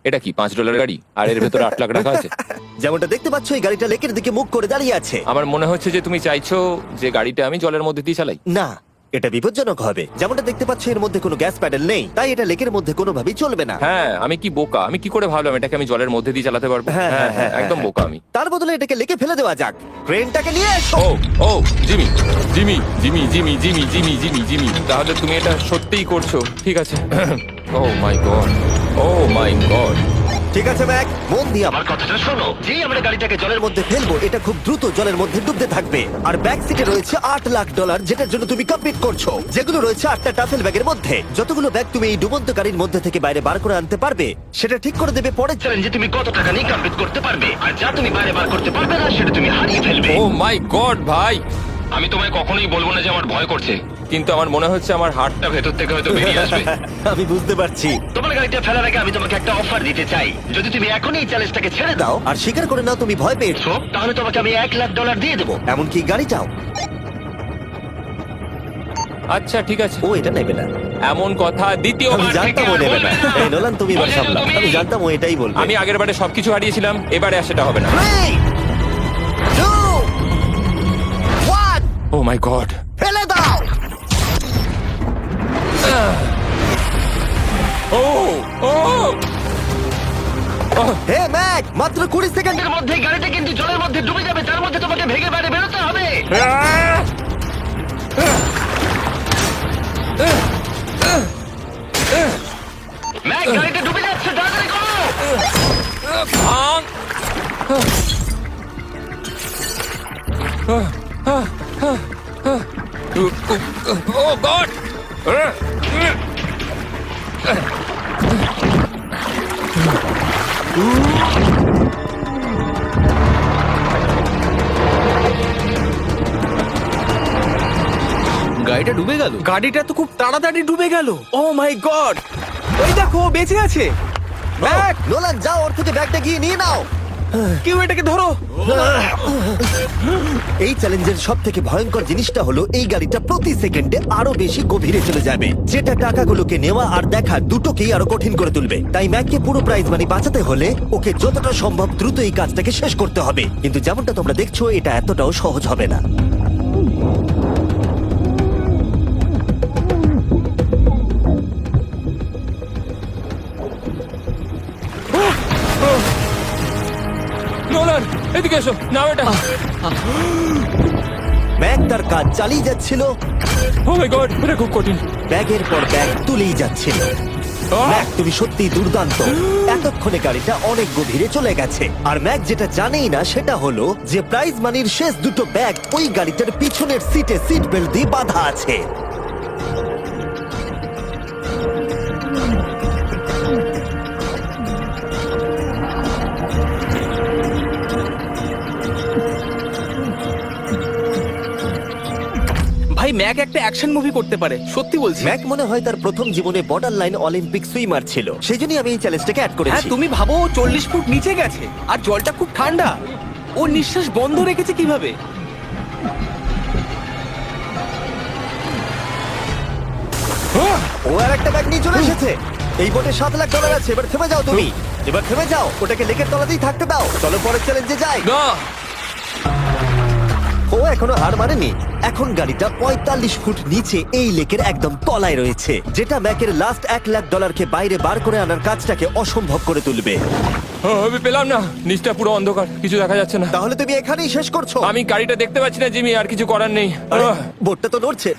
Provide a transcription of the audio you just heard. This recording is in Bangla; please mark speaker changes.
Speaker 1: এটা কি $5 গাড়ি আর এর ভেতরে 8 লাখ রাখা আছে?
Speaker 2: যেমনটা দেখতে পাচ্ছ এই গাড়িটা লেকের দিকে মুখ করে দাঁড়িয়ে আছে।
Speaker 1: আমার মনে হচ্ছে যে তুমি চাইছো যে গাড়িটা আমি জলের মধ্যে দিয়ে চালাই।
Speaker 2: না, এটা বিপজ্জনক হবে। যেমনটা দেখতে পাচ্ছ এর মধ্যে কোনো গ্যাস প্যাডেল নেই, তাই এটা লেকের মধ্যে কোনোভাবেই চলবে না।
Speaker 1: হ্যাঁ, আমি কি বোকা, আমি কি করে ভাবলাম এটাকে আমি জলের মধ্যে দিয়ে চালাতে পারবো।
Speaker 2: হ্যাঁ,
Speaker 1: হ্যাঁ
Speaker 2: হ্যাঁ,
Speaker 1: হ্যাঁ, একদম বোকা আমি।
Speaker 2: তার বদলে এটাকে লেকে ফেলে দেওয়া যাক। ক্রেনটাকে নিয়ে এসো।
Speaker 1: Oh oh Jimmy Jimmy Jimmy Jimmy Jimmy Jimmy Jimmy Jimmy তাহলে তুমি এটা সত্যিই করছো? ঠিক আছে। Oh my god, oh my god.
Speaker 2: ঠিক আছে ম্যাক, মন দিয়ে আমার কথাটা শোনো। যেই আমরা গাড়িটাকে জলের মধ্যে ফেলবো, এটা খুব দ্রুত জলের মধ্যে ডুবতে থাকবে। আর ব্যাক সিটে রয়েছে $8 লাখ, যেটার জন্য তুমি কমপ্লিট করছো, যেগুলো রয়েছে 8টা টাফেল ব্যাগের মধ্যে। যতগুলো ব্যাগ তুমি এই ডুবন্ত গাড়ির মধ্যে থেকে বাইরে বার করে আনতে পারবে, সেটা ঠিক করে দেবে পরের চ্যালেঞ্জে তুমি কত টাকা নিয়ে কমপ্লিট করতে পারবে। আর যা তুমি বাইরে বার করতে পারবে না, সেটা তুমি হারিয়ে ফেলবে।
Speaker 1: ও মাই গড ভাই, আমি তোমায় কখনোই বলবো না যে আমার ভয় করছে, কিন্তু আমার মনে হচ্ছে আমার হার্টটা ভেতর থেকে হয়তো বেরিয়ে আসবে।
Speaker 2: আমি বুঝতে পারছি।
Speaker 3: তোমার গাড়িটা ফেলার আগে আমি তোমাকে একটা অফার দিতে চাই। যদি তুমি এখনই এই চ্যালেঞ্জটাকে ছেড়ে দাও,
Speaker 2: দাও আর স্বীকার করে নাও তুমি ভয় পেয়েছো।
Speaker 3: তাহলে তোমাকে আমি $1 লাখ দিয়ে দেবো।
Speaker 2: এমনকি গাড়িটাও।
Speaker 1: আচ্ছা ঠিক আছে,
Speaker 2: ও এটা নেবে না।
Speaker 1: এমন কথা
Speaker 2: আমি
Speaker 1: দ্বিতীয়বার থেকে
Speaker 2: জানতাম ও
Speaker 1: আর
Speaker 2: নেবে
Speaker 1: বলবে
Speaker 2: না।
Speaker 1: না।
Speaker 2: এই নোলান, তুমি এবার
Speaker 1: বুঝেছো
Speaker 2: সামলাও।
Speaker 1: তুমি?
Speaker 2: আমি জানতাম ও এটাই বলবে।
Speaker 1: আমি আগের বারে সবকিছু হারিয়েছিলাম, এবারে আর সেটা হবে না।
Speaker 2: 3, 2, 1,
Speaker 1: ও মাই গড।
Speaker 2: ফেলে দাও।
Speaker 1: ও ও
Speaker 2: হে ম্যাক, মাত্র 20 সেকেন্ডের
Speaker 3: এর মধ্যে গাড়িটা কিন্তু জলের মধ্যে ডুবে যাবে, তার মধ্যে তোমাকে ভেঙে বাইরে বেরোতে হবে। ম্যাক, গাড়িটা ডুবে যাচ্ছে, তাড়াতাড়ি করো।
Speaker 1: ভাঙ। ও গড।
Speaker 4: গাড়িটা ডুবে গেল।
Speaker 5: গাড়িটা তো খুব তাড়াতাড়ি ডুবে গেল। ও মাই গড, ওই দেখো ও বেঁচে আছে। ম্যাক,
Speaker 2: নোলান, যাও ওর থেকে ব্যাগটা গিয়ে নিয়ে নাও।
Speaker 5: কেউ এটাকে ধরো।
Speaker 2: এই চ্যালেঞ্জের সব থেকে ভয়ঙ্কর জিনিসটা হলো এই গাড়িটা প্রতি সেকেন্ডে আরো বেশি গভীরে চলে যাবে, যেটা টাকাগুলোকে নেওয়া আর দেখা দুটোকেই আরো কঠিন করে তুলবে। তাই ম্যাককে পুরো প্রাইজ মানি বাঁচাতে হলে ওকে যতটা সম্ভব দ্রুত এই কাজটাকে শেষ করতে হবে। কিন্তু যেমনটা তোমরা দেখছো, এটা এতটাও সহজ হবে না।
Speaker 1: নোলান, এদিকে এসো, নাও এটা।
Speaker 2: ম্যাক তার কাজ চালিয়ে যাচ্ছিল,
Speaker 1: ও মাই গড, এটা খুব কঠিন।
Speaker 2: ব্যাগের পর ব্যাগ তুলেই যাচ্ছিল।
Speaker 1: আহ!
Speaker 2: ম্যাক, তুমি সত্যিই দুর্দান্ত। এতক্ষণে গাড়িটা অনেক গভীরে চলে গেছে। আর ম্যাক যেটা জানেই না সেটা হলো যে প্রাইজ মানির শেষ দুটো ব্যাগ ওই গাড়িটার পিছনের সিটে সিট বেল্ট দিয়ে বাঁধা আছে।
Speaker 5: ভাই, ম্যাক একটা অ্যাকশন মুভি করতে পারে, সত্যি বলছি।
Speaker 2: ম্যাক মনে হয় তার প্রথম জীবনে বর্ডার লাইন অলিম্পিক সুইমার ছিল, সেই জন্যই আমি এই চ্যালেঞ্জটাকে অ্যাড
Speaker 5: হ্যাঁ,
Speaker 2: করেছি।
Speaker 5: তুমি ভাবো ও 40 ফুট নিচে গেছে আর জলটা খুব ঠান্ডা। ও নিঃশ্বাস বন্ধ রেখেছে কিভাবে?
Speaker 2: ও আর একটা ব্যাগ নিয়ে চলে এসেছে। এই বোটে $7 লাখ আছে। এবার থেমে যাও তুমি, এবার থেমে যাও। ওটাকে লেকের তলাতেই থাকতে দাও। চলো পরের চ্যালেঞ্জে যাই।
Speaker 1: না,
Speaker 2: ও এখনো হার মানেনি। এখন গাড়িটা 45 ফুট নিচে এই লেকের একদম তলায় রয়েছে, যেটা ম্যাকের লাস্ট $1 লাখ কে বাইরে বার করে আনার কাজটাকে অসম্ভব করে তুলবে।
Speaker 1: আমি পেলাম না, নিচটা পুরো অন্ধকার, কিছু দেখা যাচ্ছে না।
Speaker 2: তাহলে তুমি এখানেই শেষ করছো?
Speaker 1: আমি গাড়িটা দেখতে পাচ্ছি না জিমি, আর কিছু করার নেই।
Speaker 2: বোটটা তো নড়ছে।